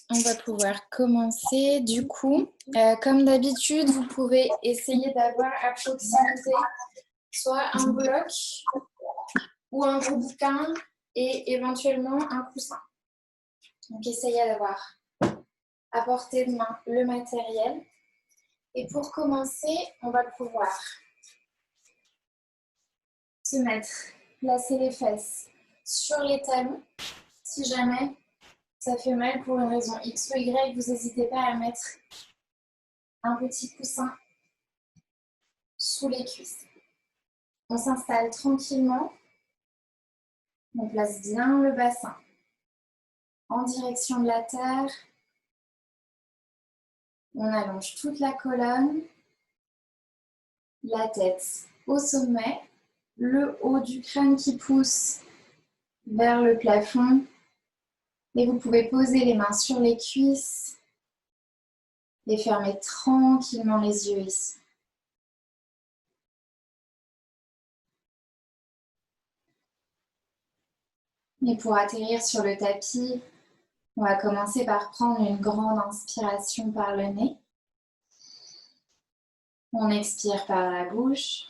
On va pouvoir commencer. Du coup, comme d'habitude, vous pouvez essayer d'avoir à proximité soit un bloc ou un gros bouquin et éventuellement un coussin. Donc, essayez d'avoir à portée de main le matériel. Et pour commencer, on va pouvoir se mettre, placer les fesses sur les talons. Si jamais ça fait mal pour une raison X ou Y, vous n'hésitez pas à mettre un petit coussin sous les cuisses. On s'installe tranquillement. On place bien le bassin en direction de la terre. On allonge toute la colonne, la tête au sommet, le haut du crâne qui pousse vers le plafond. Et vous pouvez poser les mains sur les cuisses et fermer tranquillement les yeux ici. Et pour atterrir sur le tapis, on va commencer par prendre une grande inspiration par le nez. On expire par la bouche.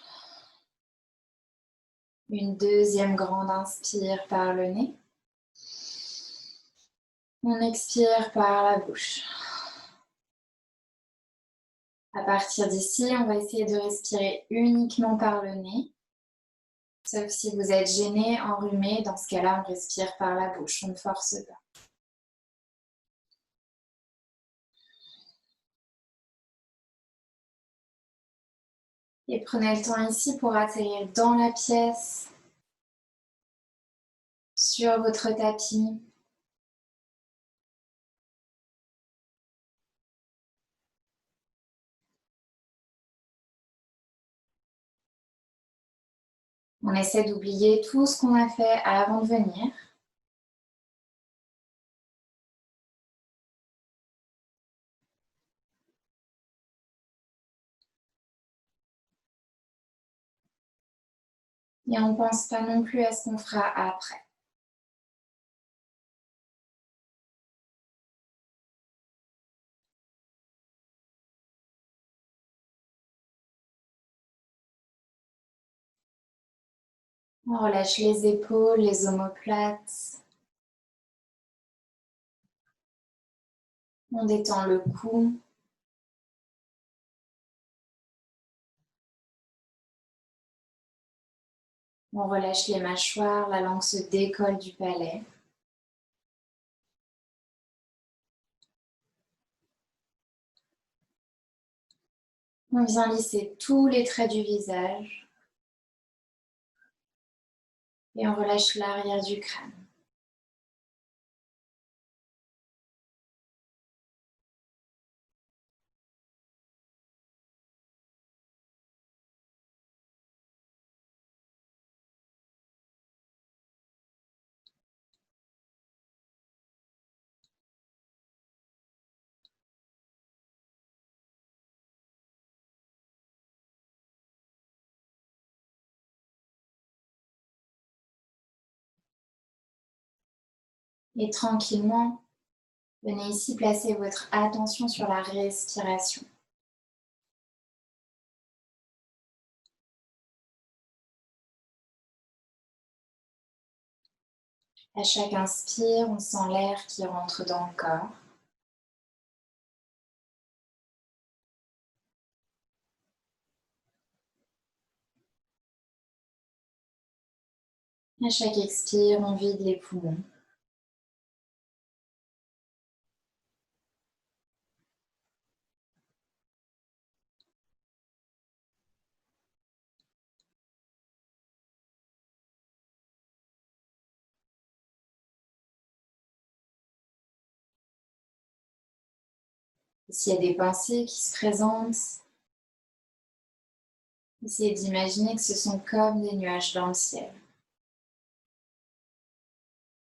Une deuxième grande inspire par le nez. On expire par la bouche. À partir d'ici, on va essayer de respirer uniquement par le nez. Sauf si vous êtes gêné, enrhumé, dans ce cas-là, on respire par la bouche, on ne force pas. Et prenez le temps ici pour atterrir dans la pièce, sur votre tapis. On essaie d'oublier tout ce qu'on a fait avant de venir. Et on ne pense pas non plus à ce qu'on fera après. On relâche les épaules, les omoplates. On détend le cou. On relâche les mâchoires, la langue se décolle du palais. On vient lisser tous les traits du visage. Et on relâche l'arrière du crâne. Et tranquillement, venez ici placer votre attention sur la respiration. À chaque inspire, on sent l'air qui rentre dans le corps. À chaque expire, on vide les poumons. S'il y a des pensées qui se présentent, essayez d'imaginer que ce sont comme des nuages dans le ciel.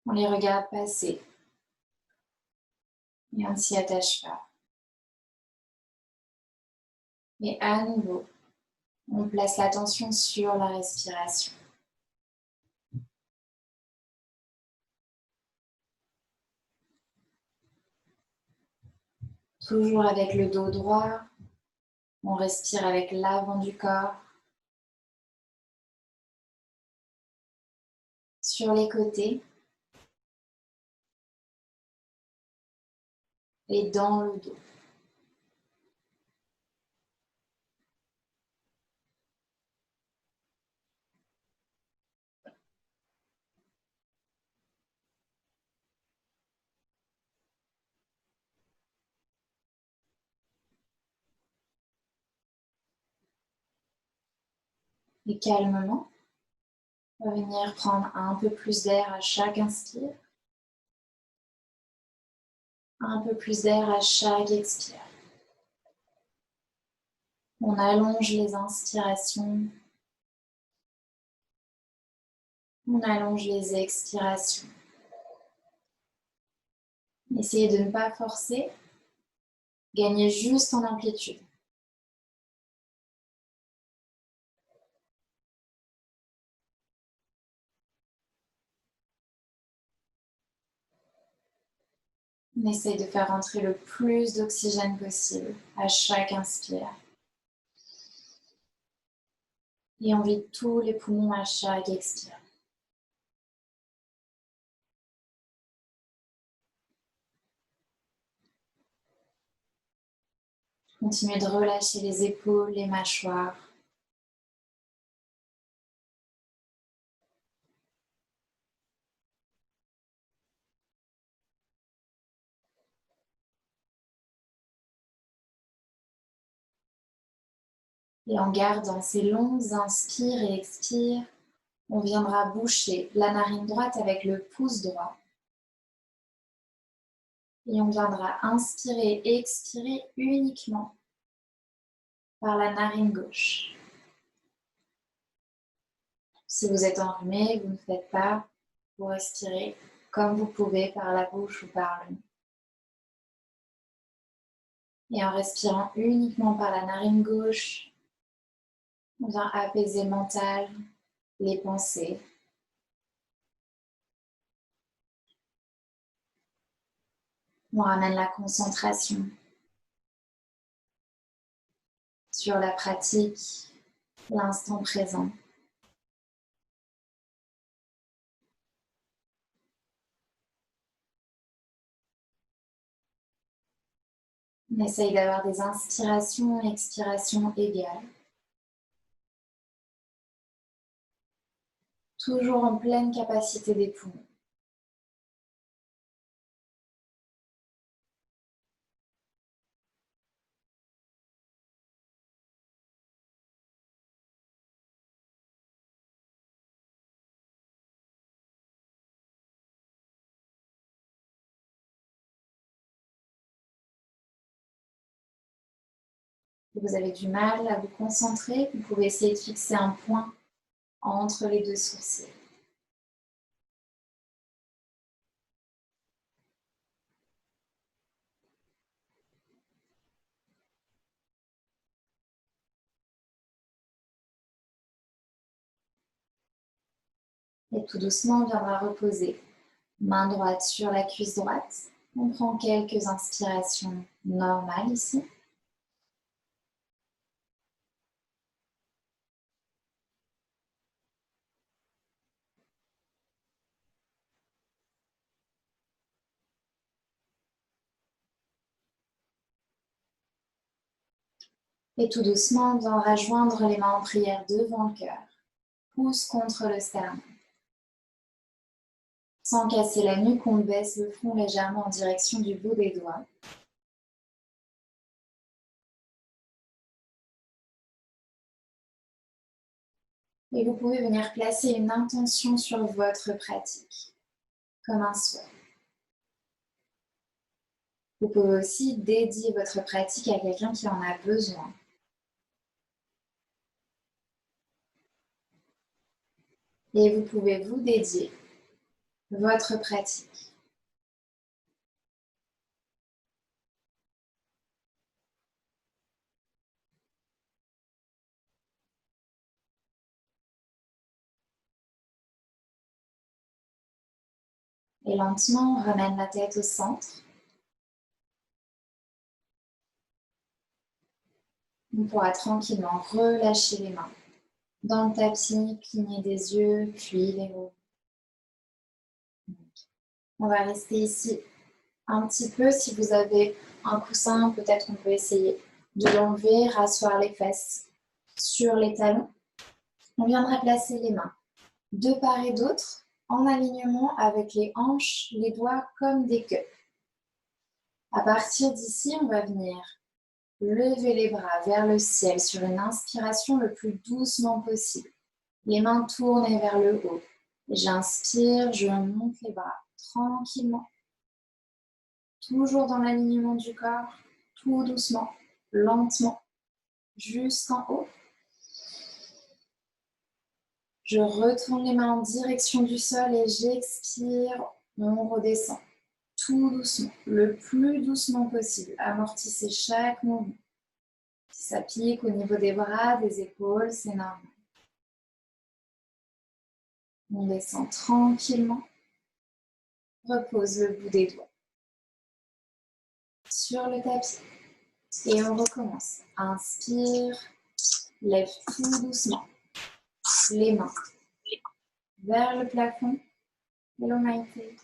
On les regarde passer et on ne s'y attache pas. Et à nouveau, on place l'attention sur la respiration. Toujours avec le dos droit, on respire avec l'avant du corps. Sur les côtés et dans le dos. Et calmement, on va venir prendre un peu plus d'air à chaque inspire, un peu plus d'air à chaque expire. On allonge les inspirations, on allonge les expirations. Essayez de ne pas forcer, gagnez juste en amplitude. On essaye de faire entrer le plus d'oxygène possible à chaque inspire. Et on vide tous les poumons à chaque expire. Continuez de relâcher les épaules, les mâchoires. Et en gardant ces longues inspires et expires, on viendra boucher la narine droite avec le pouce droit. Et on viendra inspirer et expirer uniquement par la narine gauche. Si vous êtes enrhumé, vous ne faites pas, vous respirez comme vous pouvez par la bouche ou par le nez. Et en respirant uniquement par la narine gauche, on vient apaiser le mental, les pensées. On ramène la concentration sur la pratique, l'instant présent. On essaye d'avoir des inspirations et expirations égales. Toujours en pleine capacité des poumons. Si vous avez du mal à vous concentrer, vous pouvez essayer de fixer un point entre les deux sourcils. Et tout doucement, on viendra reposer main droite sur la cuisse droite. On prend quelques inspirations normales ici. Et tout doucement, on viendra joindre les mains en prière devant le cœur. Pouce contre le sternum. Sans casser la nuque, on baisse le front légèrement en direction du bout des doigts. Et vous pouvez venir placer une intention sur votre pratique, comme un souhait. Vous pouvez aussi dédier votre pratique à quelqu'un qui en a besoin. Et vous pouvez vous dédier votre pratique. Et lentement, on ramène la tête au centre. On pourra tranquillement relâcher les mains dans le tapis, cligner des yeux, puis les rouvrir. On va rester ici un petit peu. Si vous avez un coussin, peut-être on peut essayer de l'enlever, rasseoir les fesses sur les talons. On viendra placer les mains de part et d'autre en alignement avec les hanches, les doigts comme des queues. À partir d'ici, on va venir lever les bras vers le ciel sur une inspiration le plus doucement possible. Les mains tournées vers le haut. J'inspire, je monte les bras tranquillement. Toujours dans l'alignement du corps, tout doucement, lentement, jusqu'en haut. Je retourne les mains en direction du sol et j'expire, on redescend. Tout doucement, le plus doucement possible. Amortissez chaque mouvement. Si ça pique au niveau des bras, des épaules, c'est normal. On descend tranquillement. Repose le bout des doigts sur le tapis. Et on recommence. Inspire, lève tout doucement les mains vers le plafond. Hello Maïté.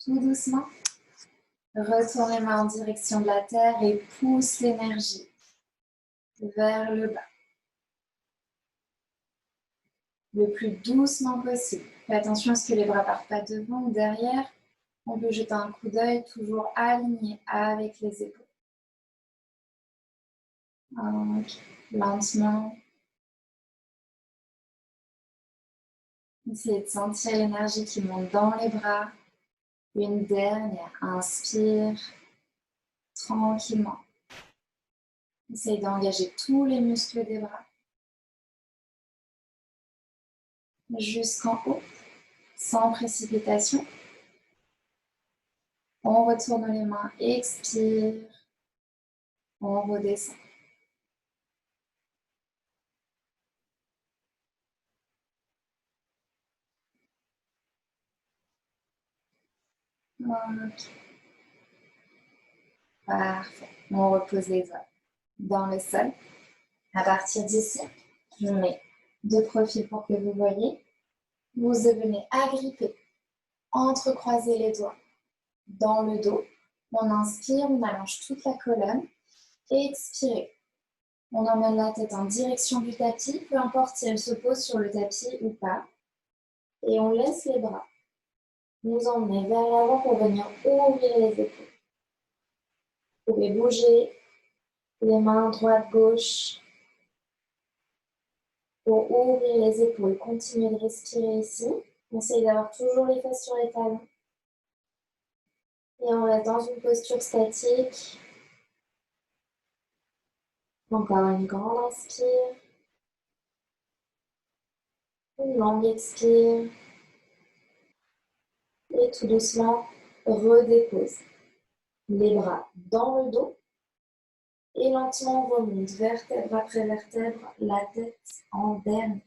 Tout doucement. Retourne les mains en direction de la terre et pousse l'énergie vers le bas. Le plus doucement possible. Fais attention à ce que les bras ne partent pas devant ou derrière. On peut jeter un coup d'œil toujours aligné avec les épaules. Okay. Lentement. Essayez de sentir l'énergie qui monte dans les bras. Une dernière. Inspire. Tranquillement. Essayez d'engager tous les muscles des bras. Jusqu'en haut. Sans précipitation. On retourne les mains. Expire. On redescend. Okay. Parfait. On repose les doigts dans le sol. À partir d'ici, je vous mets de profil pour que vous voyez. Vous venez agripper, entrecroiser les doigts dans le dos. On inspire, on allonge toute la colonne. Et expirez. On emmène la tête en direction du tapis, peu importe si elle se pose sur le tapis ou pas. Et on laisse les bras nous emmener vers l'avant pour venir ouvrir les épaules. Vous pouvez bouger les mains droite-gauche pour ouvrir les épaules. Continuez de respirer ici. Essayez d'avoir toujours les fesses sur les talons. Et on reste dans une posture statique. Encore une grande inspire. Une longue expire. Et tout doucement, redépose les bras dans le dos. Et lentement, on remonte vertèbre après vertèbre, la tête en dernier.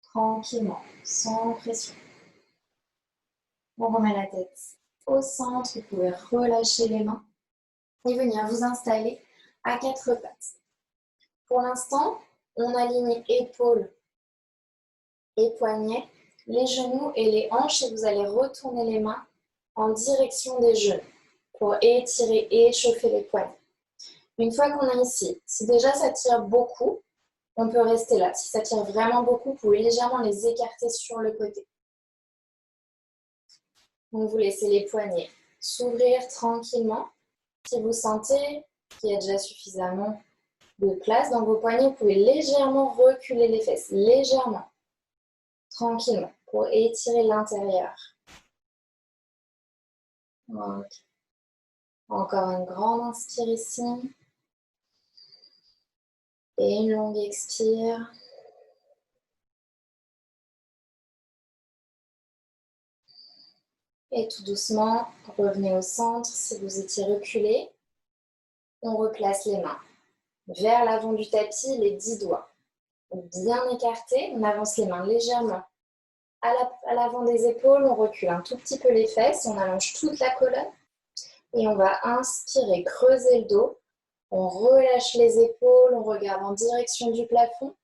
Tranquillement, sans pression. On remet la tête au centre. Vous pouvez relâcher les mains et venir vous installer à quatre pattes. Pour l'instant, on aligne épaules et poignets, les genoux et les hanches et vous allez retourner les mains en direction des genoux pour étirer et échauffer les poignets. Une fois qu'on est ici, si déjà ça tire beaucoup, on peut rester là. Si ça tire vraiment beaucoup, vous pouvez légèrement les écarter sur le côté. Donc vous laissez les poignets s'ouvrir tranquillement. Si vous sentez qu'il y a déjà suffisamment de place dans vos poignets, vous pouvez légèrement reculer les fesses, légèrement, tranquillement, pour étirer l'intérieur. Okay. Encore une grande inspire ici. Et une longue expire. Et tout doucement, revenez au centre. Si vous étiez reculé, on replace les mains vers l'avant du tapis, les 10 doigts. Bien écartés, on avance les mains légèrement À l'avant des épaules, on recule un tout petit peu les fesses, on allonge toute la colonne. Et on va inspirer, creuser le dos. On relâche les épaules, on regarde en direction du plafond.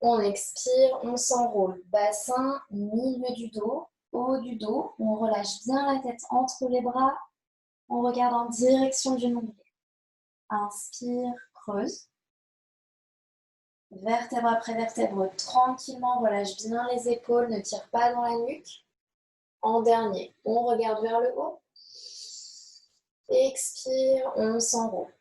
On expire, on s'enroule. Bassin, milieu du dos, haut du dos. On relâche bien la tête entre les bras. On regarde en direction du nombril. Inspire, creuse. Vertèbre après vertèbre, tranquillement, relâche bien les épaules, ne tire pas dans la nuque. En dernier, on regarde vers le haut. Expire, on s'enroule.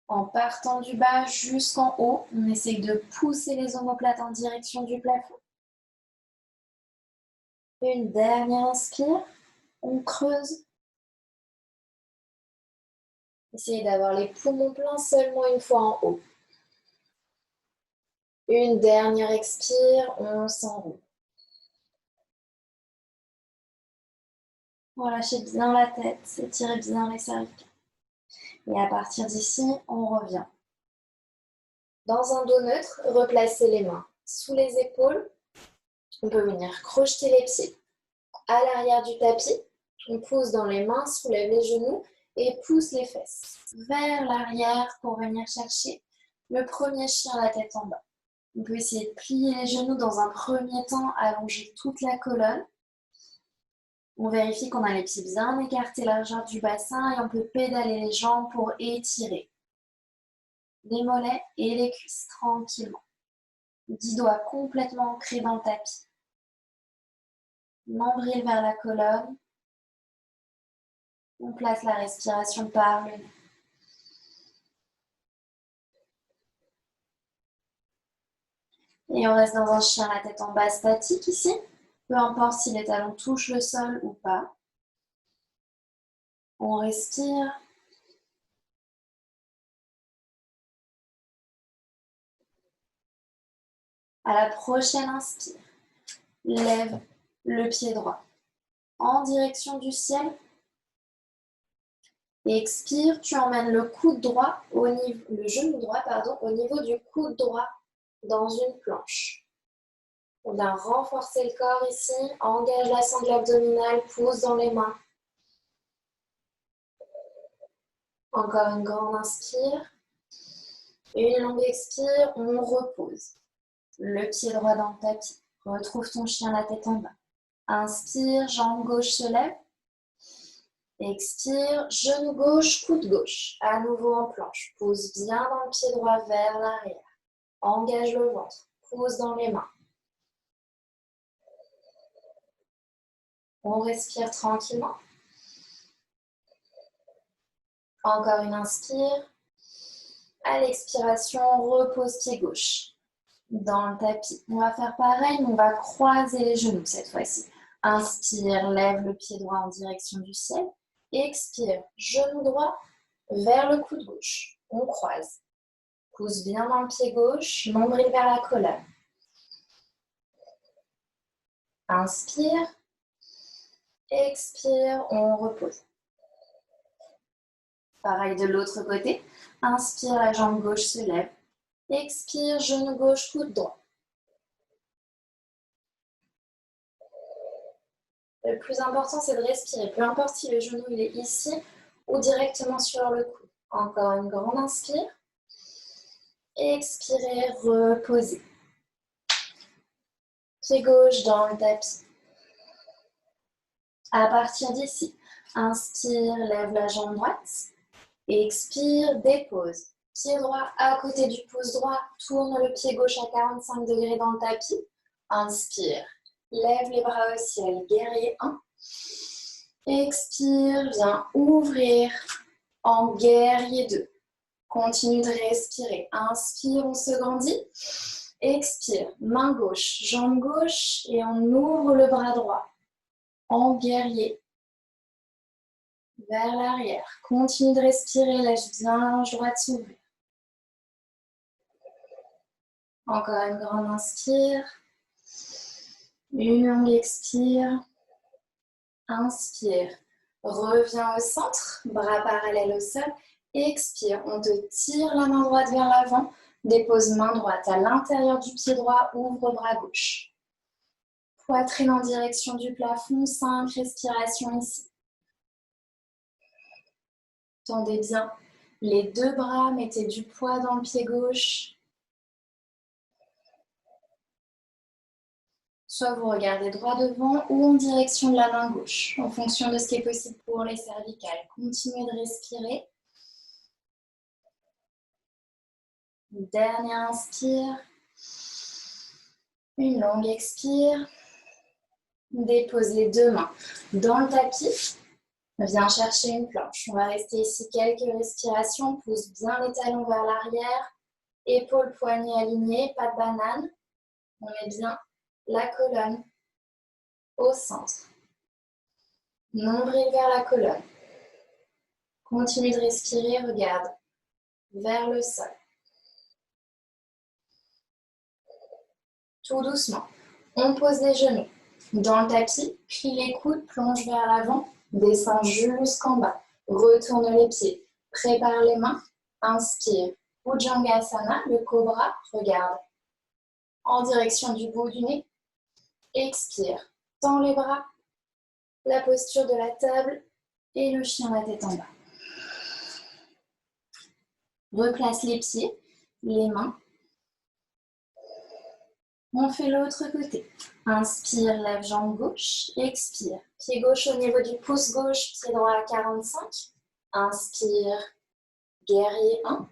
En partant du bas jusqu'en haut, on essaye de pousser les omoplates en direction du plafond. Une dernière inspire, on creuse. Essayez d'avoir les poumons pleins seulement une fois en haut. Une dernière expire, on s'enroule. Relâchez bien la tête, étirez bien les cervicales. Et à partir d'ici, on revient. Dans un dos neutre, replacez les mains sous les épaules. On peut venir crocheter les pieds à l'arrière du tapis. On pousse dans les mains, soulève les genoux et pousse les fesses vers l'arrière pour venir chercher le premier chien, la tête en bas. On peut essayer de plier les genoux dans un premier temps, allonger toute la colonne. On vérifie qu'on a les pieds bien écartés, largeur du bassin, et on peut pédaler les jambes pour étirer les mollets et les cuisses tranquillement. 10 doigts complètement ancrés dans le tapis. Nombril vers la colonne. On place la respiration par le nez. Et on reste dans un chien la tête en bas statique ici. Peu importe si les talons touchent le sol ou pas. On respire. À la prochaine inspire, lève le pied droit en direction du ciel. Et expire, tu emmènes le coude droit le genou droit au niveau du coude droit dans une planche. On a renforcé le corps ici, engage la sangle abdominale, pousse dans les mains. Encore une grande inspire. Une longue expire, on repose. Le pied droit dans le tapis. Retrouve ton chien la tête en bas. Inspire, jambe gauche se lève. Expire, genou gauche, coude gauche. À nouveau en planche. Pousse bien dans le pied droit vers l'arrière. Engage le ventre. Pousse dans les mains. On respire tranquillement. Encore une inspire. À l'expiration, repose pied gauche dans le tapis. On va faire pareil, mais on va croiser les genoux cette fois-ci. Inspire, lève le pied droit en direction du ciel. Expire, genou droit vers le coude gauche. On croise. Pousse bien dans le pied gauche, nombril vers la colonne. Inspire. Expire, on repose. Pareil de l'autre côté. Inspire, la jambe gauche se lève. Expire, genou gauche, coude droit. Le plus important, c'est de respirer. Peu importe si le genou il est ici ou directement sur le cou. Encore une grande inspire. Expirez, reposez. Pied gauche dans le tapis. À partir d'ici, inspire, lève la jambe droite. Expire, dépose. Pied droit à côté du pouce droit. Tourne le pied gauche à 45 degrés dans le tapis. Inspire. Lève les bras au ciel. Guerrier 1. Expire, viens ouvrir en guerrier 2. Continue de respirer. Inspire, on se grandit. Expire, main gauche, jambe gauche et on ouvre le bras droit en guerrier vers l'arrière. Continue de respirer, lâche bien la hanche droite s'ouvrir. Encore une grande inspire. Une longue expire. Inspire. Reviens au centre, bras parallèles au sol. Expire, on te tire la main droite vers l'avant. Dépose main droite à l'intérieur du pied droit, ouvre bras gauche. Poitrine en direction du plafond, 5 respirations ici. Tendez bien les deux bras, mettez du poids dans le pied gauche. Soit vous regardez droit devant ou en direction de la main gauche, en fonction de ce qui est possible pour les cervicales. Continuez de respirer. Dernier inspire. Une longue expire. Dépose les deux mains dans le tapis. Viens chercher une planche. On va rester ici quelques respirations. Pousse bien les talons vers l'arrière. Épaules, poignets alignés, pas de banane. On met bien la colonne au centre. Nombril vers la colonne. Continue de respirer, regarde vers le sol. Tout doucement. On pose les genoux dans le tapis, plie les coudes, plonge vers l'avant, descend jusqu'en bas. Retourne les pieds, prépare les mains, inspire. Bhujangasana, le cobra, regarde en direction du bout du nez. Expire, tends les bras, la posture de la table et le chien la tête en bas. Replace les pieds, les mains. On fait l'autre côté. Inspire, lève jambe gauche. Expire. Pied gauche au niveau du pouce gauche, pied droit à 45. Inspire, guerrier 1.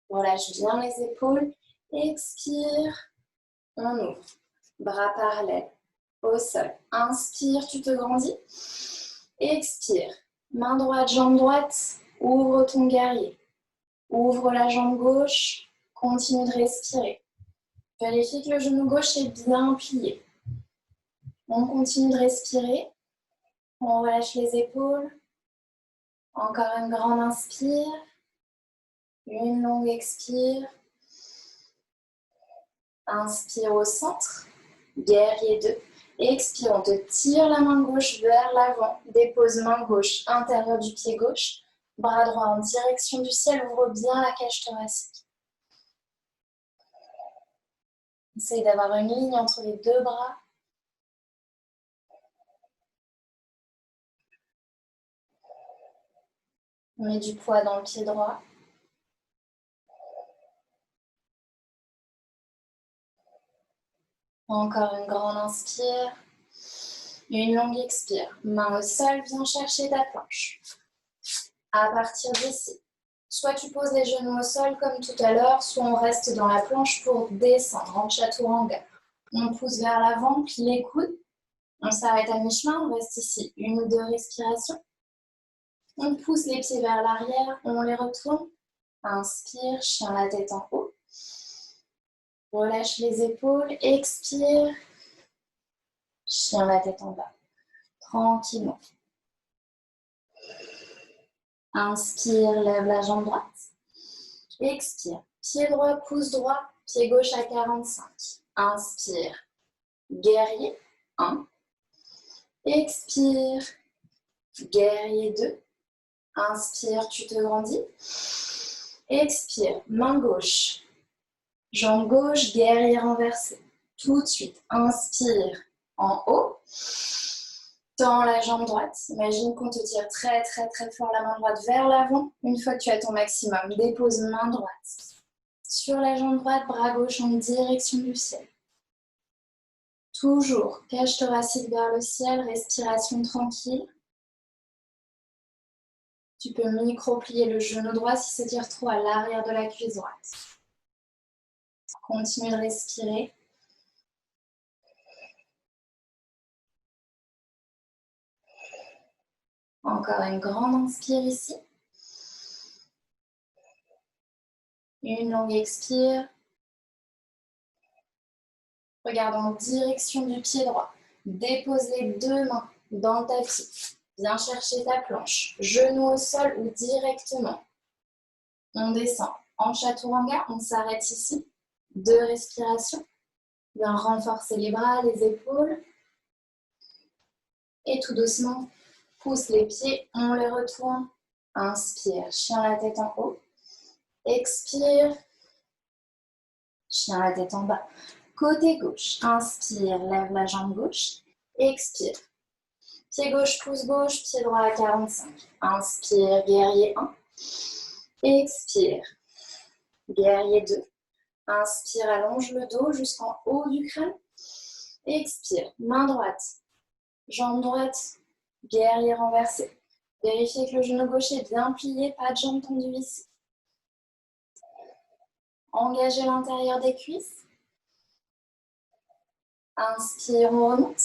Relâche bien les épaules. Expire, on ouvre. Bras parallèles au sol. Inspire, tu te grandis. Expire. Main droite, jambe droite. Ouvre ton guerrier. Ouvre la jambe gauche. Continue de respirer. Vérifie que le genou gauche est bien plié. On continue de respirer. On relâche les épaules. Encore une grande inspire. Une longue expire. Inspire au centre. Guerrier 2. Expire, on te tire la main gauche vers l'avant. Dépose main gauche, intérieur du pied gauche. Bras droit en direction du ciel. Ouvre bien la cage thoracique. Essaye d'avoir une ligne entre les deux bras. On met du poids dans le pied droit. Encore une grande inspire. Une longue expire. Main au sol, viens chercher ta planche. À partir d'ici, soit tu poses les genoux au sol comme tout à l'heure, soit on reste dans la planche pour descendre en chaturanga. On pousse vers l'avant, plie les coudes. On s'arrête à mi-chemin, on reste ici 1 ou 2 respirations. On pousse les pieds vers l'arrière, on les retourne. Inspire, chien la tête en haut. Relâche les épaules, expire. Chien la tête en bas. Tranquillement. Inspire, lève la jambe droite. Expire. Pied droit, pouce droit, pied gauche à 45. Inspire. Guerrier 1. Expire. Guerrier 2. Inspire, tu te grandis. Expire. Main gauche. Jambe gauche, guerrier renversé. Tout de suite. Inspire en haut. Tends la jambe droite. Imagine qu'on te tire très très très fort la main droite vers l'avant. Une fois que tu as ton maximum, dépose main droite sur la jambe droite, bras gauche en direction du ciel. Toujours cage thoracique vers le ciel, respiration tranquille. Tu peux micro-plier le genou droit si ça tire trop à l'arrière de la cuisse droite. Continue de respirer. Encore une grande inspire ici. Une longue expire. Regarde en direction du pied droit. Dépose les deux mains dans le tapis. Viens chercher ta planche. Genou au sol ou directement. On descend en chaturanga. On s'arrête ici. 2 respirations. Viens renforcer les bras, les épaules. Et tout doucement, pousse les pieds. On les retourne. Inspire. Chien la tête en haut. Expire. Chien la tête en bas. Côté gauche, inspire, lève la jambe gauche. Expire. Pied gauche, pouce gauche, pied droit à 45. Inspire, guerrier 1. Expire. Guerrier 2. Inspire, allonge le dos jusqu'en haut du crâne. Expire, main droite, jambe droite, guerrier renversé. Vérifiez que le genou gauche est bien plié, pas de jambe tendue ici. Engagez l'intérieur des cuisses. Inspire, on remonte.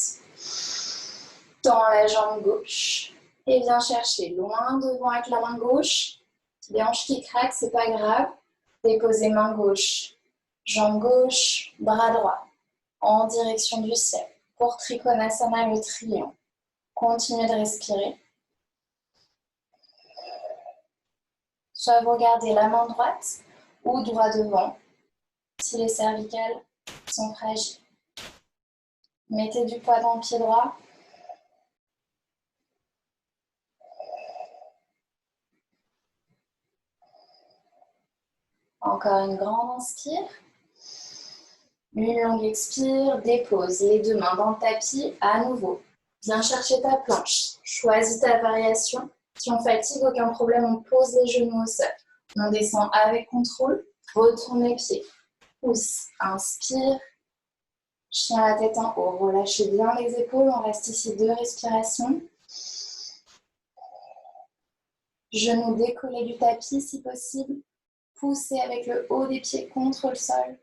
Tends la jambe gauche. Et viens chercher loin devant avec la main gauche. Les hanches qui craquent, c'est pas grave. Déposez main gauche, jambe gauche, bras droit. En direction du ciel. Pour Trikonasana, le triomphe. Continuez de respirer. Soit vous gardez la main droite ou droit devant, si les cervicales sont fragiles. Mettez du poids dans le pied droit. Encore une grande inspire. Une longue expire, dépose les deux mains dans le tapis à nouveau. Viens chercher ta planche. Choisis ta variation. Si on fatigue, aucun problème, on pose les genoux au sol. On descend avec contrôle. Retourne les pieds. Pousse. Inspire. Chien la tête en haut. Relâchez bien les épaules. On reste ici 2 respirations. Genoux décollés du tapis si possible. Poussez avec le haut des pieds contre le sol.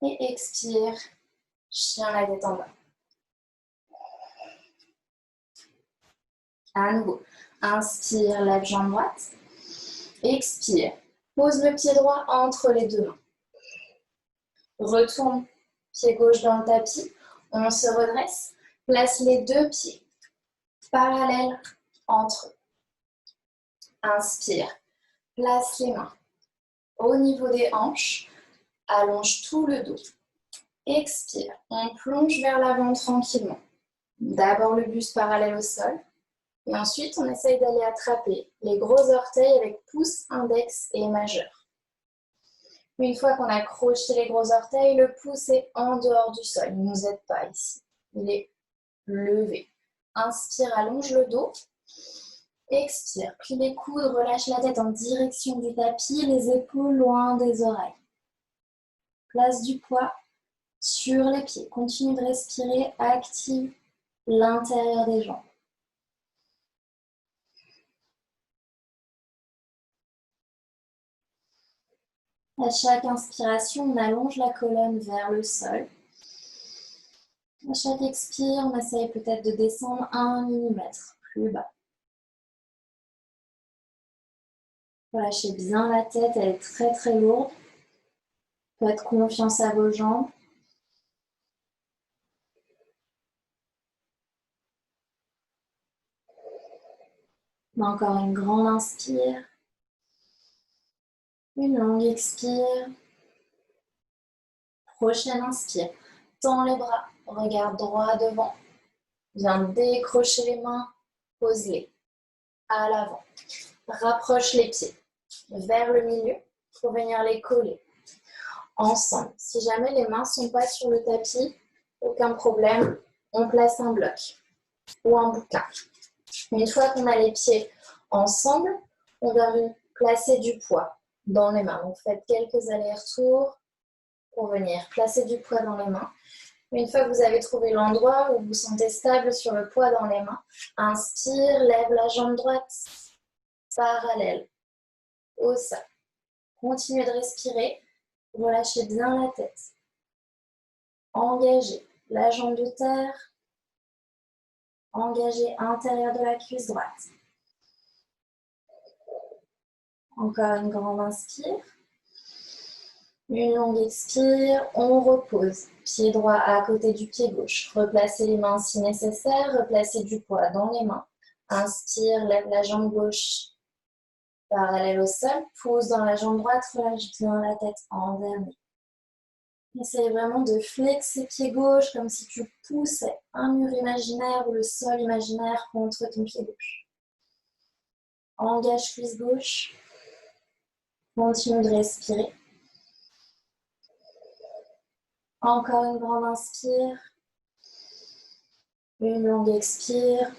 Et expire. Chien la tête en bas. À nouveau, inspire, lève jambe droite. Expire, pose le pied droit entre les deux mains. Retourne, pied gauche dans le tapis. On se redresse. Place les deux pieds parallèles entre eux. Inspire, place les mains au niveau des hanches. Allonge tout le dos. Expire, on plonge vers l'avant tranquillement. D'abord le buste parallèle au sol. Et ensuite, on essaye d'aller attraper les gros orteils avec pouce, index et majeur. Une fois qu'on a accroché les gros orteils, le pouce est en dehors du sol. Il ne nous aide pas ici. Il est levé. Inspire, allonge le dos. Expire, plie les coudes, relâche la tête en direction du tapis, les épaules loin des oreilles. Place du poids sur les pieds. Continue de respirer, active l'intérieur des jambes. À chaque inspiration, on allonge la colonne vers le sol. À chaque expire, on essaye peut-être de descendre 1 mm plus bas. Relâchez bien la tête, elle est très très lourde. Faites confiance à vos jambes. Encore une grande inspire. Une longue expire. Prochaine inspire. Tends les bras, regarde droit devant. Viens décrocher les mains, pose-les à l'avant. Rapproche les pieds vers le milieu pour venir les coller ensemble. Si jamais les mains ne sont pas sur le tapis, aucun problème, on place un bloc ou un bouquin. Une fois qu'on a les pieds ensemble, on vient placer du poids dans les mains. Donc faites quelques allers-retours pour venir placer du poids dans les mains. Une fois que vous avez trouvé l'endroit où vous vous sentez stable sur le poids dans les mains, inspire, lève la jambe droite parallèle au sol. Continuez de respirer, relâchez bien la tête. Engagez la jambe de terre, engagez l'intérieur de la cuisse droite. Encore une grande inspire. Une longue expire, on repose. Pied droit à côté du pied gauche. Replacez les mains si nécessaire, replacez du poids dans les mains. Inspire, lève la jambe gauche parallèle au sol. Pousse dans la jambe droite, relâche bien la tête en dernier. Essaye vraiment de flexer pied gauche comme si tu poussais un mur imaginaire ou le sol imaginaire contre ton pied gauche. Engage cuisse gauche. Continue de respirer. Encore une grande inspire. Une longue expire.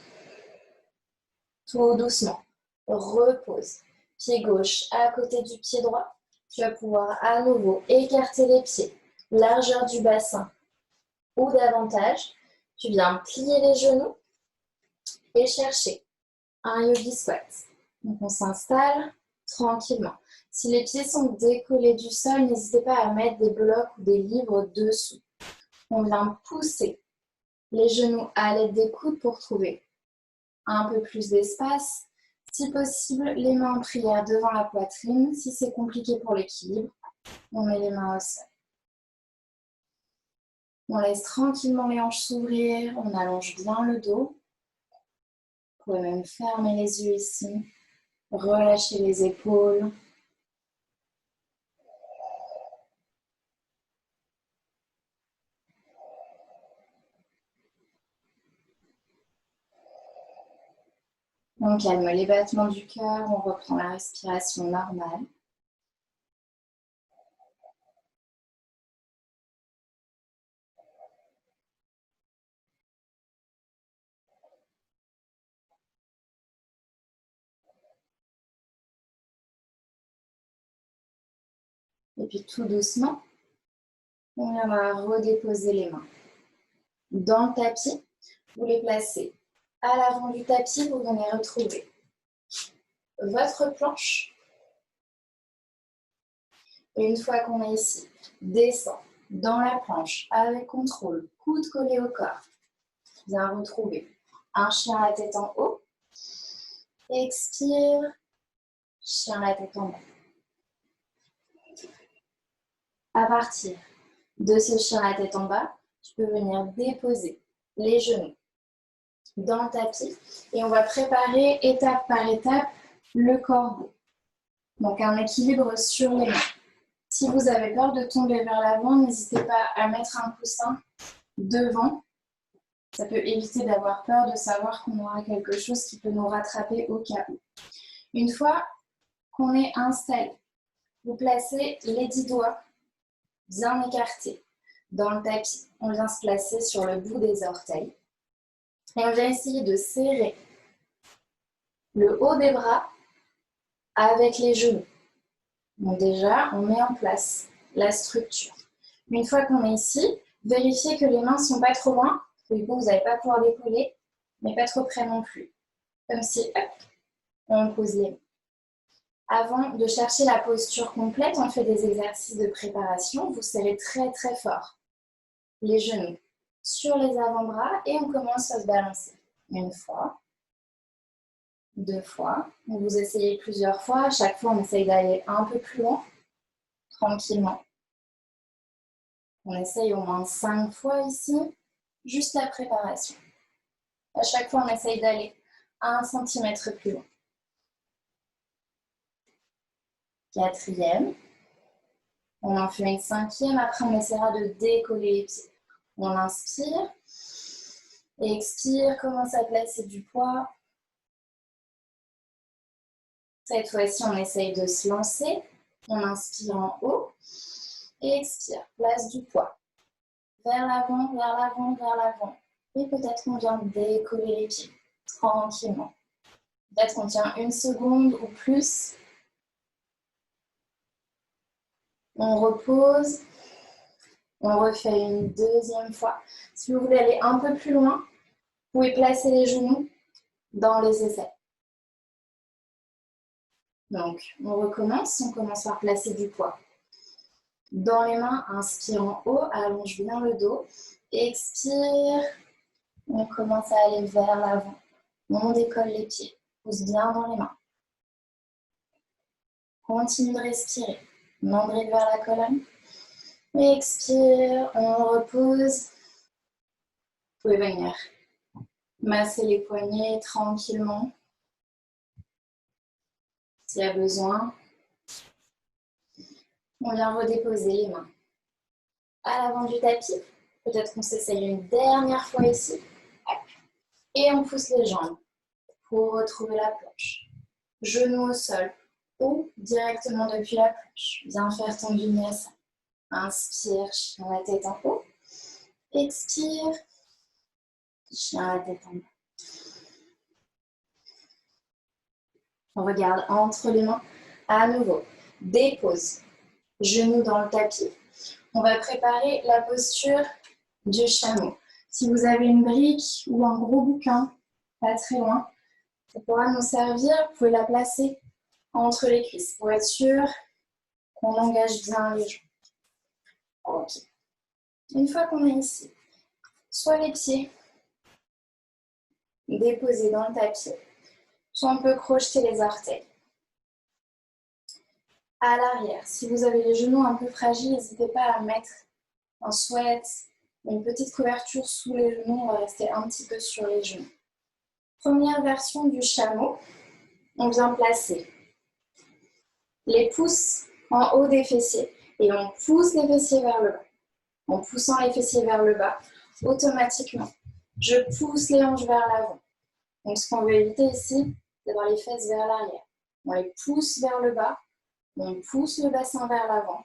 Tout doucement. Repose. Pied gauche à côté du pied droit. Tu vas pouvoir à nouveau écarter les pieds. Largeur du bassin ou davantage. Tu viens plier les genoux et chercher un yogi squat. Donc on s'installe tranquillement. Si les pieds sont décollés du sol, n'hésitez pas à mettre des blocs ou des livres dessous. On vient pousser les genoux à l'aide des coudes pour trouver un peu plus d'espace. Si possible, les mains en prière devant la poitrine. Si c'est compliqué pour l'équilibre, on met les mains au sol. On laisse tranquillement les hanches s'ouvrir, on allonge bien le dos. Vous pouvez même fermer les yeux ici, relâcher les épaules. On calme les battements du cœur, on reprend la respiration normale. Et puis tout doucement, on viendra redéposer les mains dans le tapis. Vous les placez à l'avant du tapis, vous venez retrouver votre planche. Et une fois qu'on est ici, descend dans la planche avec contrôle, coude collé au corps. Bien retrouver un chien à la tête en haut. Expire, chien à la tête en bas. À partir de ce chien à la tête en bas, tu peux venir déposer les genoux dans le tapis et on va préparer étape par étape le corbeau. Donc un équilibre sur les mains. Si vous avez peur de tomber vers l'avant, n'hésitez pas à mettre un coussin devant. Ça peut éviter d'avoir peur, de savoir qu'on aura quelque chose qui peut nous rattraper au cas où. Une fois qu'on est installé, vous placez les 10 doigts bien écartés dans le tapis. On vient se placer sur le bout des orteils. Et on vient essayer de serrer le haut des bras avec les genoux. Donc déjà, on met en place la structure. Une fois qu'on est ici, vérifiez que les mains ne sont pas trop loin. Du coup, vous n'allez pas pouvoir décoller, mais pas trop près non plus. Comme si, hop, on pose les mains. Avant de chercher la posture complète, on fait des exercices de préparation. Vous serrez très très fort les genoux sur les avant-bras et on commence à se balancer. Une fois, deux fois. Vous essayez plusieurs fois. À chaque fois, on essaye d'aller un peu plus loin, tranquillement. On essaye au moins 5 fois ici, juste la préparation. À chaque fois, on essaye d'aller 1 centimètre plus loin. Quatrième. On en fait une cinquième. Après, on essaiera de décoller les pieds. On inspire. Expire. Commence à placer du poids. Cette fois-ci, on essaye de se lancer. On inspire en haut. Et expire. Place du poids. Vers l'avant, vers l'avant, vers l'avant. Et peut-être qu'on vient décoller les pieds. Tranquillement. Peut-être qu'on tient 1 seconde ou plus. On repose. On refait une deuxième fois. Si vous voulez aller un peu plus loin, vous pouvez placer les genoux dans les aisselles. Donc, on recommence. On commence par placer du poids dans les mains. Inspire en haut, allonge bien le dos. Expire. On commence à aller vers l'avant. On décolle les pieds. Pousse bien dans les mains. Continue de respirer. Nombril vers la colonne. Expire, on repose. Vous pouvez venir masser les poignets tranquillement s'il y a besoin. On vient redéposer les mains à l'avant du tapis. Peut-être qu'on s'essaye une dernière fois ici. Et on pousse les jambes pour retrouver la planche. Genoux au sol ou directement depuis la planche. Bien faire ton vinyasa. Inspire, chien la tête en haut. Expire, chien la tête en bas. On regarde entre les mains. À nouveau, dépose. Genoux dans le tapis. On va préparer la posture du chameau. Si vous avez une brique ou un gros bouquin, pas très loin, ça pourra nous servir. Vous pouvez la placer entre les cuisses pour être sûr qu'on engage bien les jambes. Ok. Une fois qu'on est ici, soit les pieds déposés dans le tapis, soit on peut crocheter les orteils. À l'arrière, si vous avez les genoux un peu fragiles, n'hésitez pas à mettre un sweat, une petite couverture sous les genoux. On va rester un petit peu sur les genoux. Première version du chameau, on vient placer les pouces en haut des fessiers et on pousse les fessiers vers le bas. En poussant les fessiers vers le bas, automatiquement, je pousse les hanches vers l'avant. Donc ce qu'on veut éviter ici, c'est d'avoir les fesses vers l'arrière. On les pousse vers le bas, on pousse le bassin vers l'avant,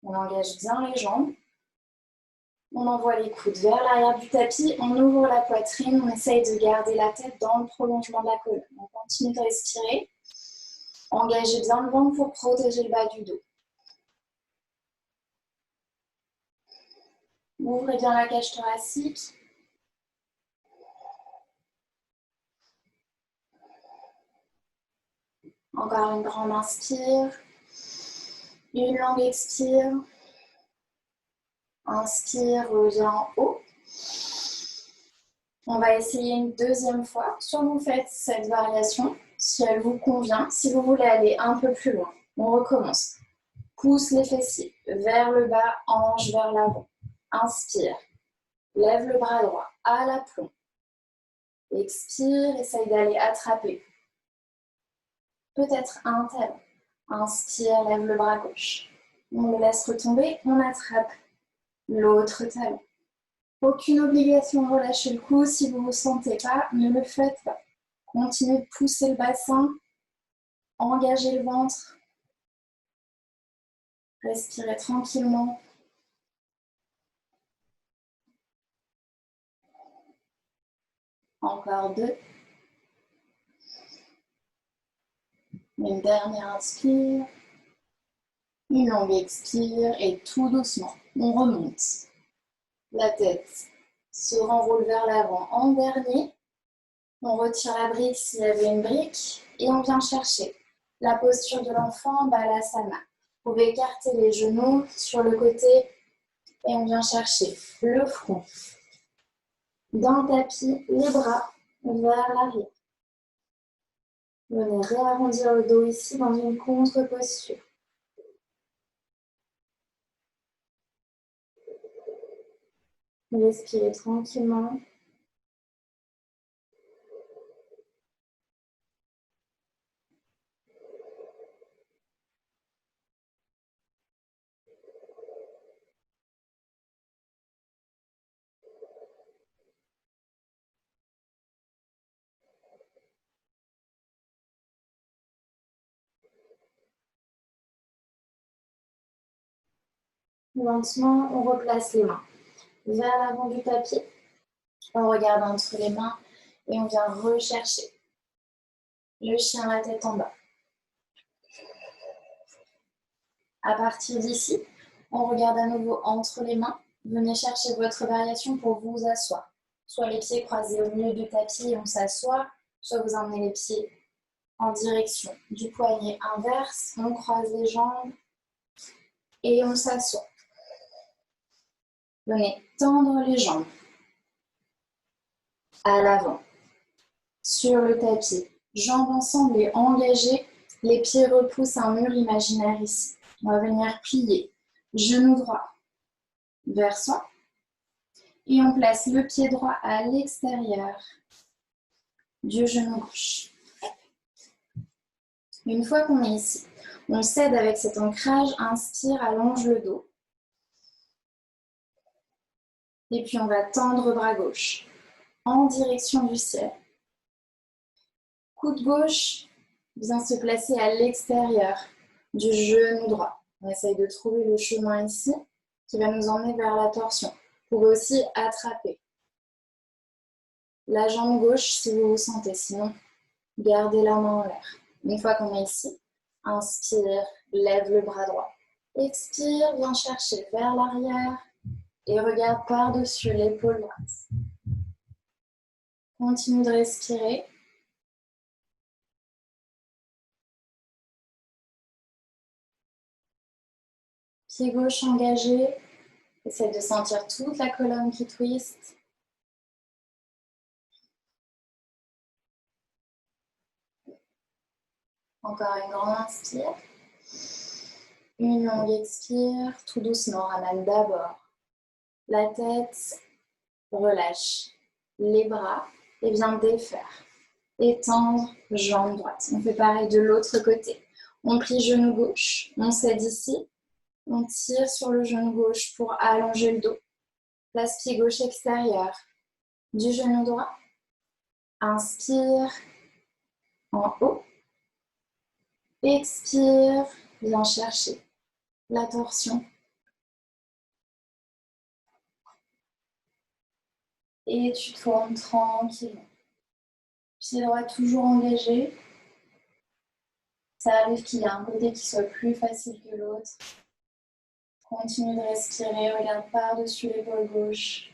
on engage bien les jambes, on envoie les coudes vers l'arrière du tapis, on ouvre la poitrine, on essaye de garder la tête dans le prolongement de la colonne. On continue de respirer, engagez bien le ventre pour protéger le bas du dos. Ouvrez bien la cage thoracique. Encore une grande inspire, une longue expire. Inspire, reviens en haut. On va essayer une deuxième fois. Soit vous faites cette variation, si elle vous convient. Si vous voulez aller un peu plus loin, on recommence. Pousse les fessiers vers le bas, hanche vers l'avant. Inspire, lève le bras droit à l'aplomb. Expire, essaye d'aller attraper. Peut-être un talon. Inspire, lève le bras gauche. On le laisse retomber, on attrape l'autre talon. Aucune obligation de relâcher le cou. Si vous ne vous sentez pas, ne le faites pas. Continuez de pousser le bassin. Engagez le ventre. Respirez tranquillement. Encore 2. Une dernière inspire. Une longue expire et tout doucement, on remonte. La tête se renroule vers l'avant en dernier. On retire la brique s'il y avait une brique et on vient chercher la posture de l'enfant, Balasana. Vous pouvez écarter les genoux sur le côté et on vient chercher le front dans le tapis, les bras vers l'arrière. Venez réarrondir le dos ici dans une contre-posture. Respirez tranquillement. Lentement, on replace les mains vers l'avant du tapis. On regarde entre les mains et on vient rechercher le chien la tête en bas. À partir d'ici, on regarde à nouveau entre les mains. Venez chercher votre variation pour vous asseoir. Soit les pieds croisés au milieu du tapis et on s'assoit, soit vous emmenez les pieds en direction du poignet inverse. On croise les jambes et on s'assoit. Venez tendre les jambes à l'avant, sur le tapis. Jambes ensemble et engagées. Les pieds repoussent un mur imaginaire ici. On va venir plier. Genou droit vers soi. Et on place le pied droit à l'extérieur du genou gauche. Une fois qu'on est ici, on s'aide avec cet ancrage. Inspire, allonge le dos. Et puis on va tendre bras gauche en direction du ciel. Coude gauche vient se placer à l'extérieur du genou droit. On essaye de trouver le chemin ici. qui va nous emmener vers la torsion. Vous pouvez aussi attraper la jambe gauche si vous vous sentez, sinon gardez la main en l'air. Une fois qu'on est ici, inspire, lève le bras droit. Expire, viens chercher vers l'arrière et regarde par-dessus l'épaule droite. Continue de respirer. Pied gauche engagé. Essaye de sentir toute la colonne qui twiste. Encore une grande inspire. Une longue expire. Tout doucement, ramène d'abord la tête. Relâche les bras et viens défaire. Étendre, jambe droite. On fait pareil de l'autre côté. On plie genou gauche, on s'aide ici. On tire sur le genou gauche pour allonger le dos. Place pied gauche extérieur du genou droit. Inspire en haut. Expire, viens chercher la torsion. Et tu tournes tranquillement. Pied droit toujours engagé. Ça arrive qu'il y ait un côté qui soit plus facile que l'autre. Continue de respirer, regarde par-dessus l'épaule gauche.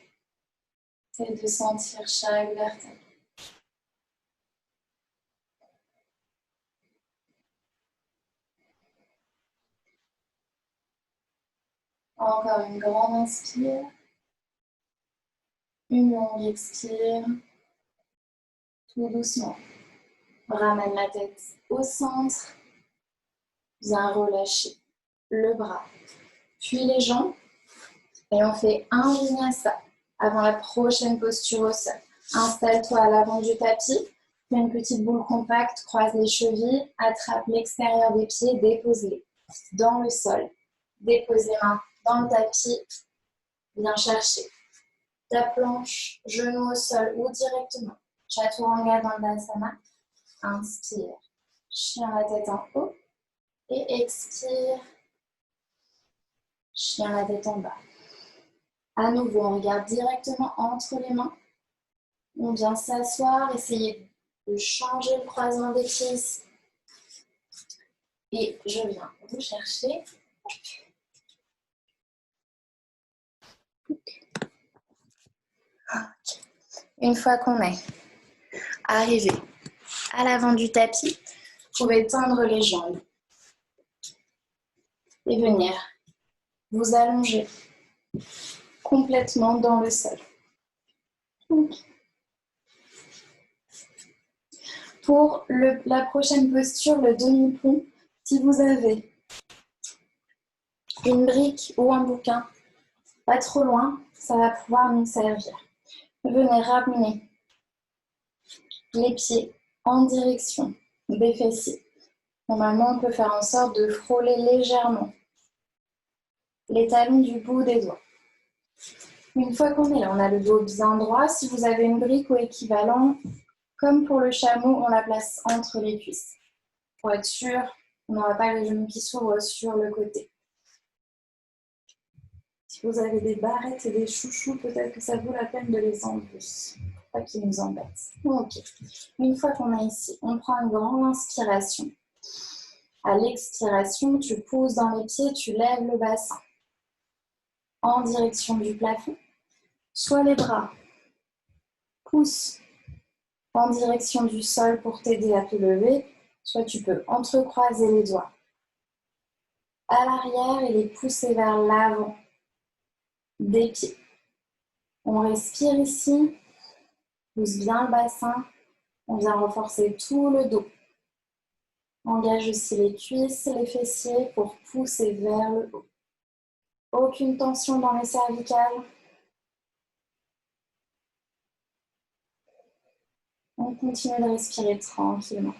Essaye de sentir chaque vertèbre. Encore une grande inspire. Une longue expire. Tout doucement. Ramène la tête au centre. Viens relâcher le bras, puis les jambes. Et on fait un vinyasa avant la prochaine posture au sol. Installe-toi à l'avant du tapis. Fais une petite boule compacte, croise les chevilles, attrape l'extérieur des pieds, dépose-les dans le sol. Dépose les mains dans le tapis. Viens chercher ta planche, genou au sol ou directement. Chaturanga Dandasana. Inspire. Chien la tête en haut. Et expire. Chien la tête en bas. À nouveau, on regarde directement entre les mains. On vient s'asseoir, essayer de changer le croisement des pieds ici. Et je viens vous chercher. Une fois qu'on est arrivé à l'avant du tapis, vous pouvez tendre les jambes et venir vous allonger complètement dans le sol. Pour la prochaine posture, le demi-pont, si vous avez une brique ou un bouquin, pas trop loin, ça va pouvoir nous servir. Venez ramener les pieds en direction des fessiers. Normalement, on peut faire en sorte de frôler légèrement les talons du bout des doigts. Une fois qu'on est là, on a le dos bien droit. Si vous avez une brique ou équivalent, comme pour le chameau, on la place entre les cuisses. Pour être sûr, on n'aura pas les genoux qui s'ouvrent sur le côté. Si vous avez des barrettes et des chouchous, peut-être que ça vaut la peine de les enlever. Pas qu'ils nous embêtent. Ok. Une fois qu'on est ici, on prend une grande inspiration. À l'expiration, tu pousses dans les pieds, tu lèves le bassin en direction du plafond. Soit les bras poussent en direction du sol pour t'aider à te lever, soit tu peux entrecroiser les doigts à l'arrière et les pousser vers l'avant des pieds. On respire ici, pousse bien le bassin, on vient renforcer tout le dos. Engage aussi les cuisses, les fessiers pour pousser vers le haut. Aucune tension dans les cervicales. On continue de respirer tranquillement.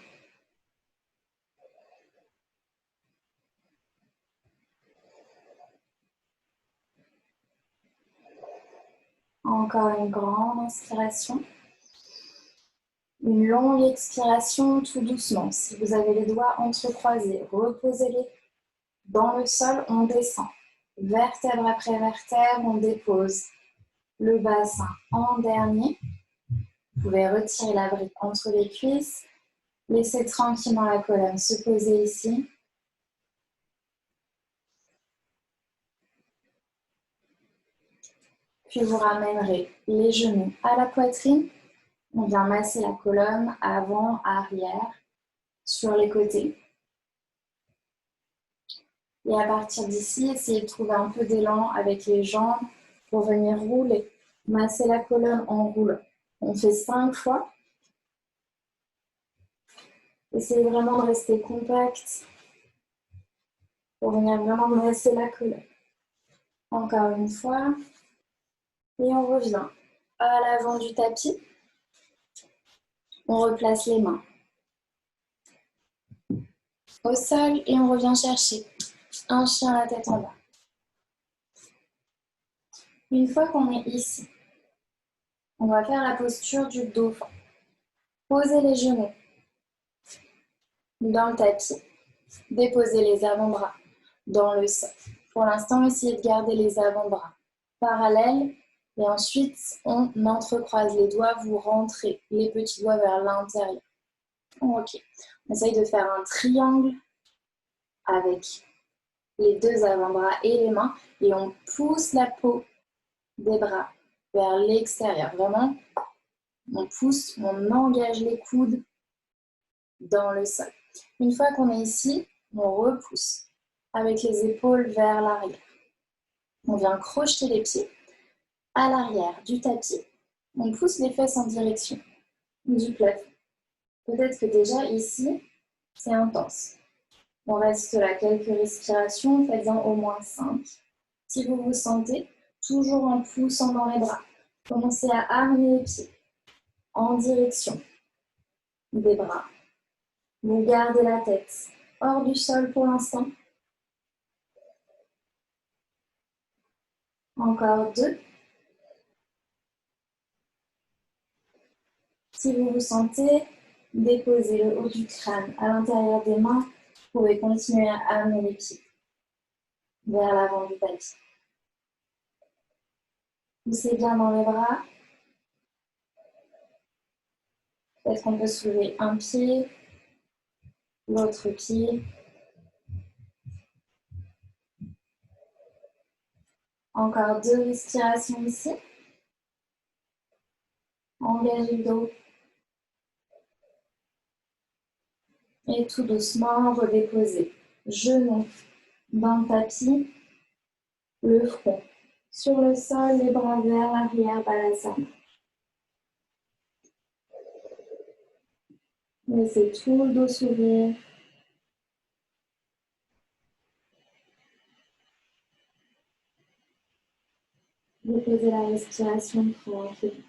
Encore une grande inspiration. Une longue expiration tout doucement. Si vous avez les doigts entrecroisés, reposez-les dans le sol, on descend. Vertèbre après vertèbre, on dépose le bassin en dernier. Vous pouvez retirer la brique entre les cuisses. Laissez tranquillement la colonne se poser ici. Puis vous ramènerez les genoux à la poitrine. On vient masser la colonne avant, arrière, sur les côtés. Et à partir d'ici, essayez de trouver un peu d'élan avec les jambes pour venir rouler. Masser la colonne en roulant. On fait 5 fois. Essayez vraiment de rester compact pour venir vraiment masser la colonne. Encore une fois. Et on revient à l'avant du tapis. On replace les mains au sol et on revient chercher un chien à la tête en bas. Une fois qu'on est ici, on va faire la posture du dauphin. Posez les genoux dans le tapis. Déposez les avant-bras dans le sol. Pour l'instant, essayez de garder les avant-bras parallèles. Et ensuite, on entrecroise les doigts, vous rentrez les petits doigts vers l'intérieur. Ok. On essaye de faire un triangle avec les deux avant-bras et les mains. Et on pousse la peau des bras vers l'extérieur. Vraiment, on pousse, on engage les coudes dans le sol. Une fois qu'on est ici, on repousse avec les épaules vers l'arrière. On vient crocheter les pieds à l'arrière du tapis. On pousse les fesses en direction du plafond. Peut-être que déjà ici, c'est intense. On reste là quelques respirations, faites-en au moins 5. Si vous vous sentez, toujours en poussant dans les bras. Commencez à amener les pieds en direction des bras. Vous gardez la tête hors du sol pour l'instant. Encore 2. Si vous vous sentez, déposez le haut du crâne à l'intérieur des mains. Vous pouvez continuer à amener les pieds vers l'avant du tapis. Poussez bien dans les bras. Peut-être qu'on peut soulever un pied, l'autre pied. Encore 2 respirations ici. Engagez le dos. Et tout doucement, redéposez genoux dans le tapis, le front sur le sol, les bras vers l'arrière, balasana. Laissez tout le dos s'ouvrir. Déposez la respiration tranquille.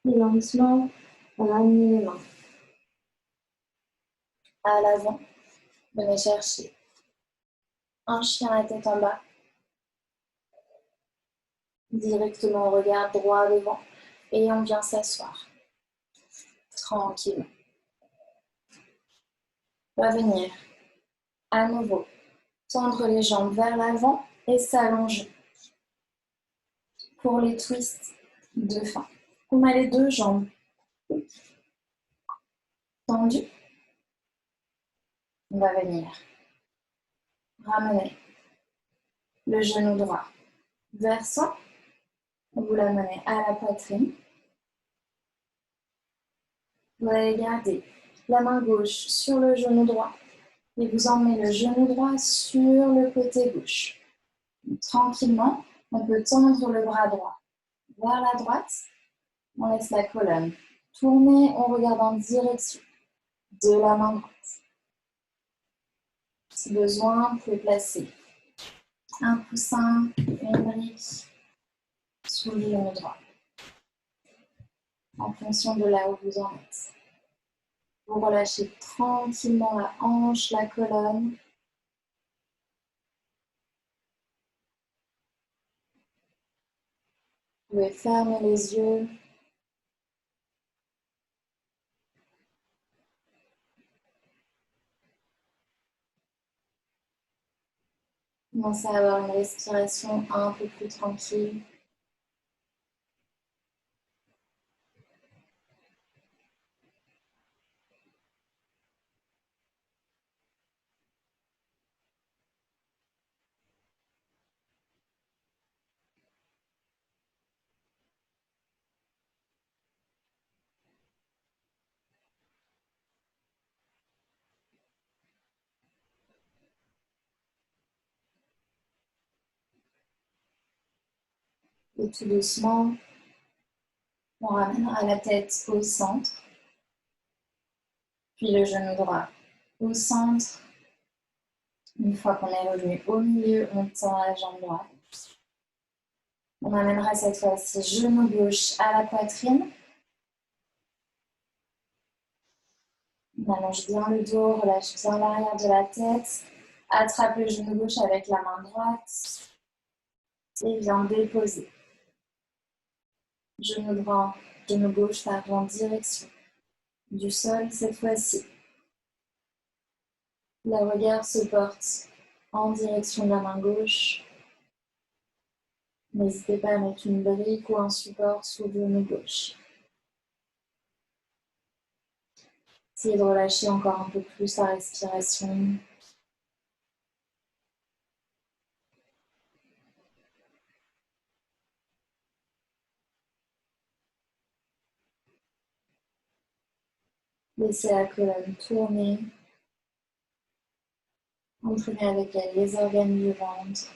Et lentement, ramenez les mains à l'avant. Venez chercher un chien à la tête en bas. Directement, on regarde droit devant. Et on vient s'asseoir. Tranquille. On va venir à nouveau tendre les jambes vers l'avant et s'allonger. Pour les twists de fin. On a les 2 jambes tendues. On va venir ramener le genou droit vers soi. Vous l'amenez à la poitrine. Vous allez garder la main gauche sur le genou droit et vous emmenez le genou droit sur le côté gauche. Donc, tranquillement, on peut tendre le bras droit vers la droite. On laisse la colonne tourner, on regarde en direction de la main droite. Si besoin, vous pouvez placer un coussin, une brique sous le genou droit, en fonction de là où vous en êtes. Vous relâchez tranquillement la hanche, la colonne. Vous pouvez fermer les yeux. Commencez à avoir une respiration un peu plus tranquille. Et tout doucement, on ramènera la tête au centre, puis le genou droit au centre. Une fois qu'on est revenu au milieu, on tend la jambe droite. On amènera cette fois-ci genou gauche à la poitrine. On allonge bien le dos, relâche bien l'arrière de la tête. Attrape le genou gauche avec la main droite et viens déposer. Genou droit, genou gauche part en direction du sol cette fois-ci. Le regard se porte en direction de la main gauche. N'hésitez pas à mettre une brique ou un support sous le genou gauche. Essayez de relâcher encore un peu plus la respiration. Laissez la colonne tourner. Entraînez avec elle les organes du ventre.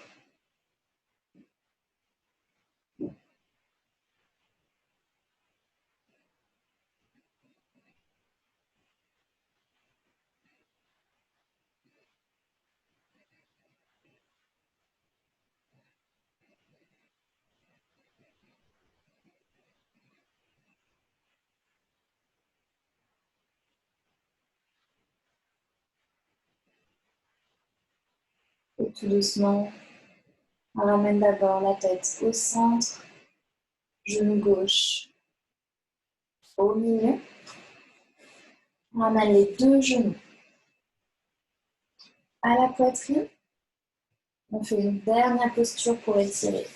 Et tout doucement, on ramène d'abord la tête au centre, genou gauche au milieu. On ramène les deux genoux à la poitrine. On fait une dernière posture pour étirer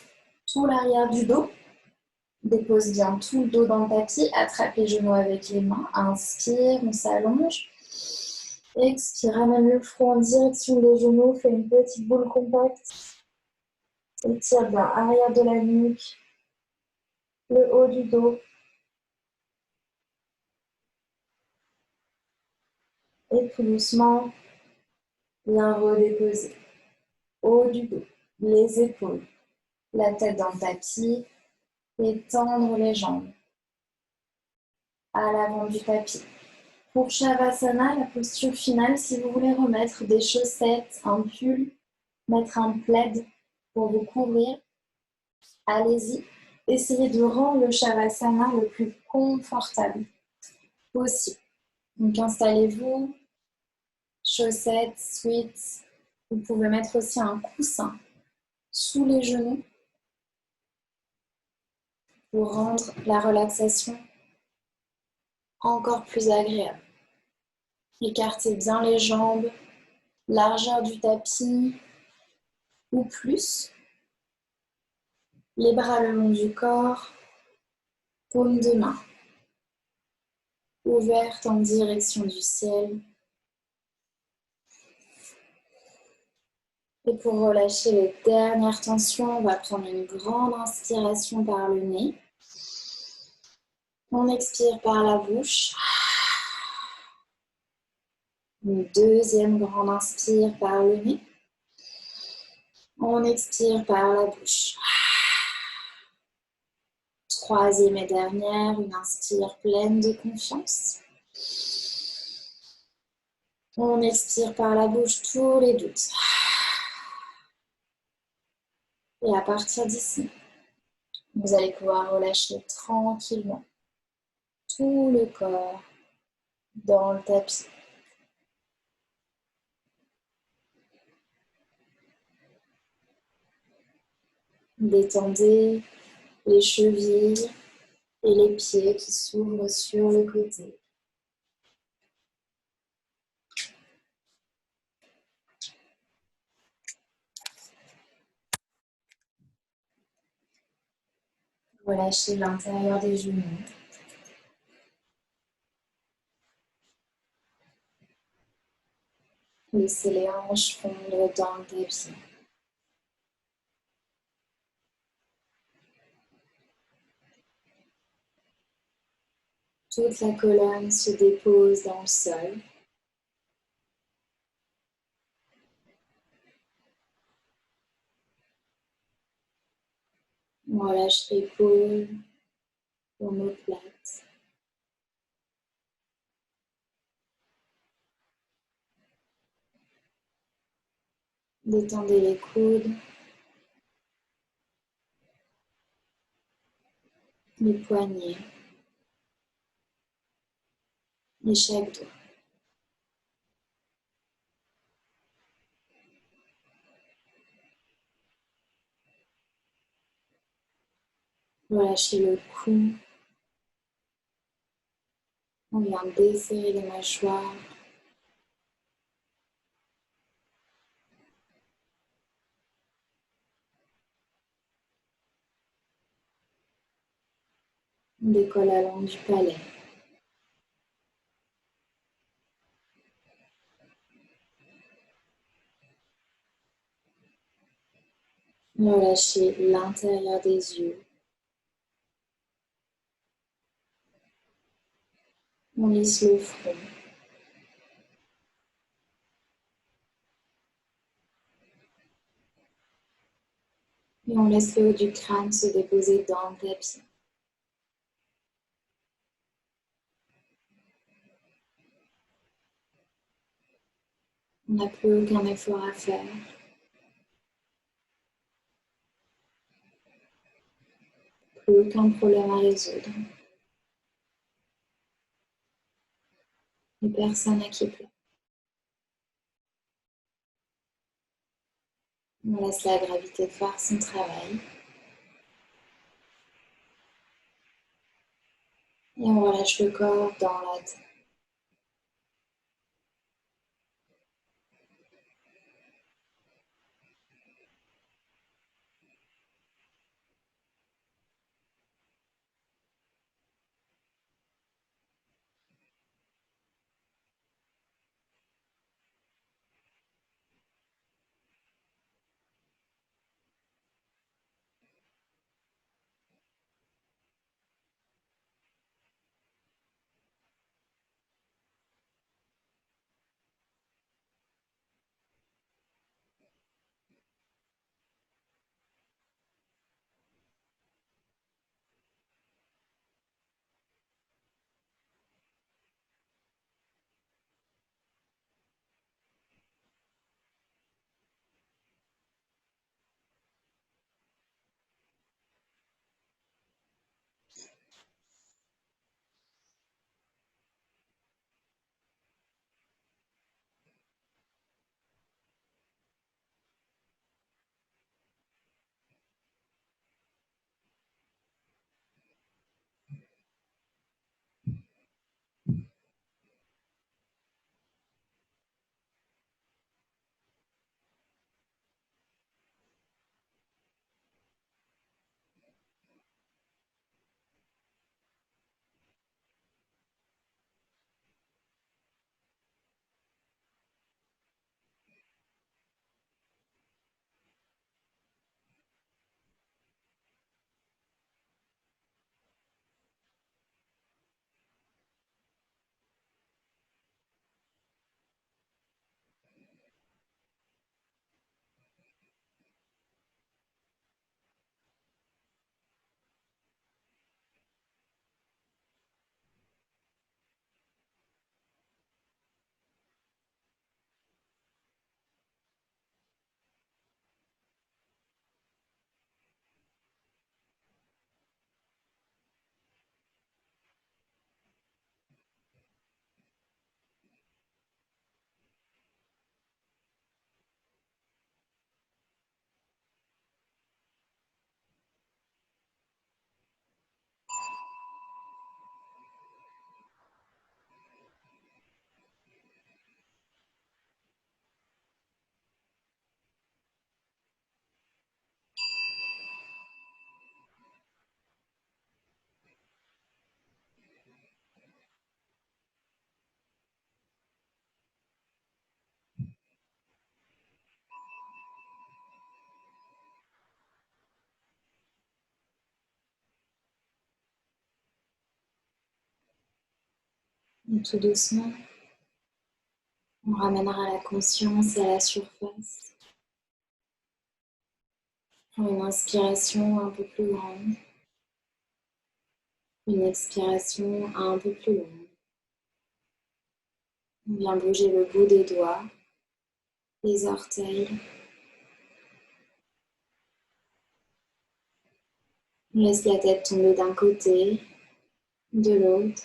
tout l'arrière du dos. Dépose bien tout le dos dans le tapis. Attrape les genoux avec les mains. Inspire, on s'allonge. Expire, ramène le front en direction des genoux. Fais une petite boule compacte. Étire bien arrière de la nuque, le haut du dos. Et tout doucement, bien redéposer. Haut du dos, les épaules, la tête dans le tapis. Et tendre les jambes à l'avant du tapis. Pour Shavasana, la posture finale, si vous voulez remettre des chaussettes, un pull, mettre un plaid pour vous couvrir, allez-y. Essayez de rendre le Shavasana le plus confortable possible. Donc installez-vous, chaussettes, sweats. Vous pouvez mettre aussi un coussin sous les genoux pour rendre la relaxation encore plus agréable. Écartez bien les jambes, largeur du tapis ou plus. Les bras le long du corps, paume de main ouverte en direction du ciel. Et pour relâcher les dernières tensions, on va prendre une grande inspiration par le nez. On expire par la bouche. Une deuxième grande inspire par le nez. On expire par la bouche. Troisième et dernière, une inspire pleine de confiance. On expire par la bouche tous les doutes. Et à partir d'ici, vous allez pouvoir relâcher tranquillement tout le corps dans le tapis. Détendez les chevilles et les pieds qui s'ouvrent sur le côté. Relâchez l'intérieur des genoux. Laissez les hanches fondre dans le tapis. Toute la colonne se dépose dans le sol. On relâche l'épaule, l'omoplate. Détendez les coudes, les poignets et chaque doigt. Relâchez le cou. On vient desserrer les mâchoires. On décolle la langue du palais. Relâchez l'intérieur des yeux. On lisse le front. Et on laisse le haut du crâne se déposer dans le tapis. On n'a plus aucun effort à faire. Plus aucun problème à résoudre. Et personne à qui plaît. On laisse la gravité faire son travail. Et on relâche le corps dans la tête. Et tout doucement, on ramènera la conscience à la surface. Pour une inspiration un peu plus grande. Une expiration un peu plus longue. On vient bouger le bout des doigts, les orteils. On laisse la tête tomber d'un côté, de l'autre.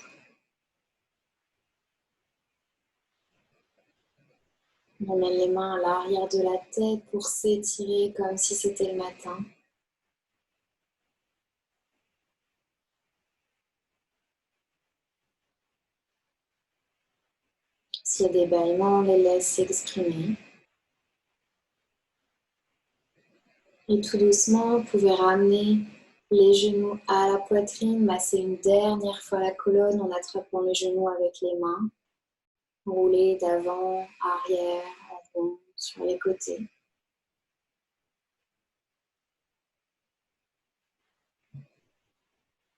On amène les mains à l'arrière de la tête pour s'étirer comme si c'était le matin. S'il y a des bâillements, on les laisse s'exprimer. Et tout doucement, vous pouvez ramener les genoux à la poitrine, masser une dernière fois la colonne en attrapant les genoux avec les mains. Rouler d'avant, arrière, en rond, sur les côtés.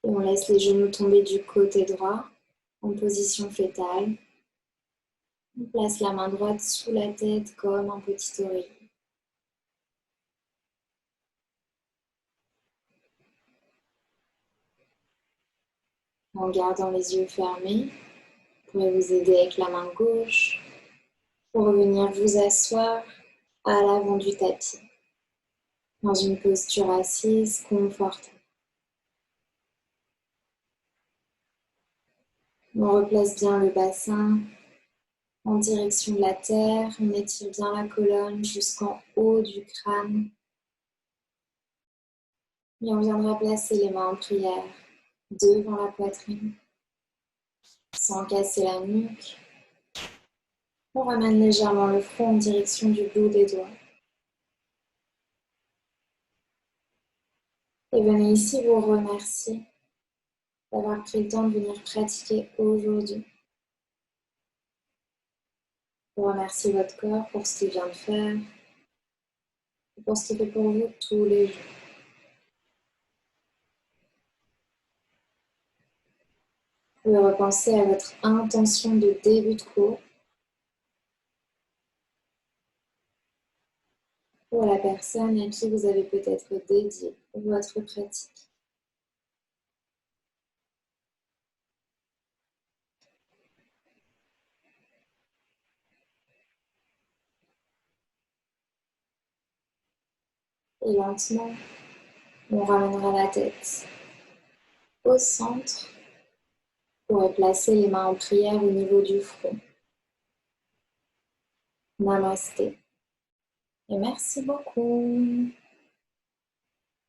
Et on laisse les genoux tomber du côté droit, en position fétale. On place la main droite sous la tête comme un petit oreiller. En gardant les yeux fermés, vous pourrez vous aider avec la main gauche pour revenir vous asseoir à l'avant du tapis, dans une posture assise confortable. On replace bien le bassin en direction de la terre, on étire bien la colonne jusqu'en haut du crâne. Et on viendra placer les mains en prière devant la poitrine, sans casser la nuque. On ramène légèrement le front en direction du bout des doigts. Et venez ici vous remercier d'avoir pris le temps de venir pratiquer aujourd'hui. Vous remerciez votre corps pour ce qu'il vient de faire et pour ce qu'il fait pour vous tous les jours. Vous pouvez repenser à votre intention de début de cours ou à la personne à qui vous avez peut-être dédié votre pratique. Et lentement, on ramènera la tête au centre pour placer les mains en prière au niveau du front. Namasté. Et merci beaucoup.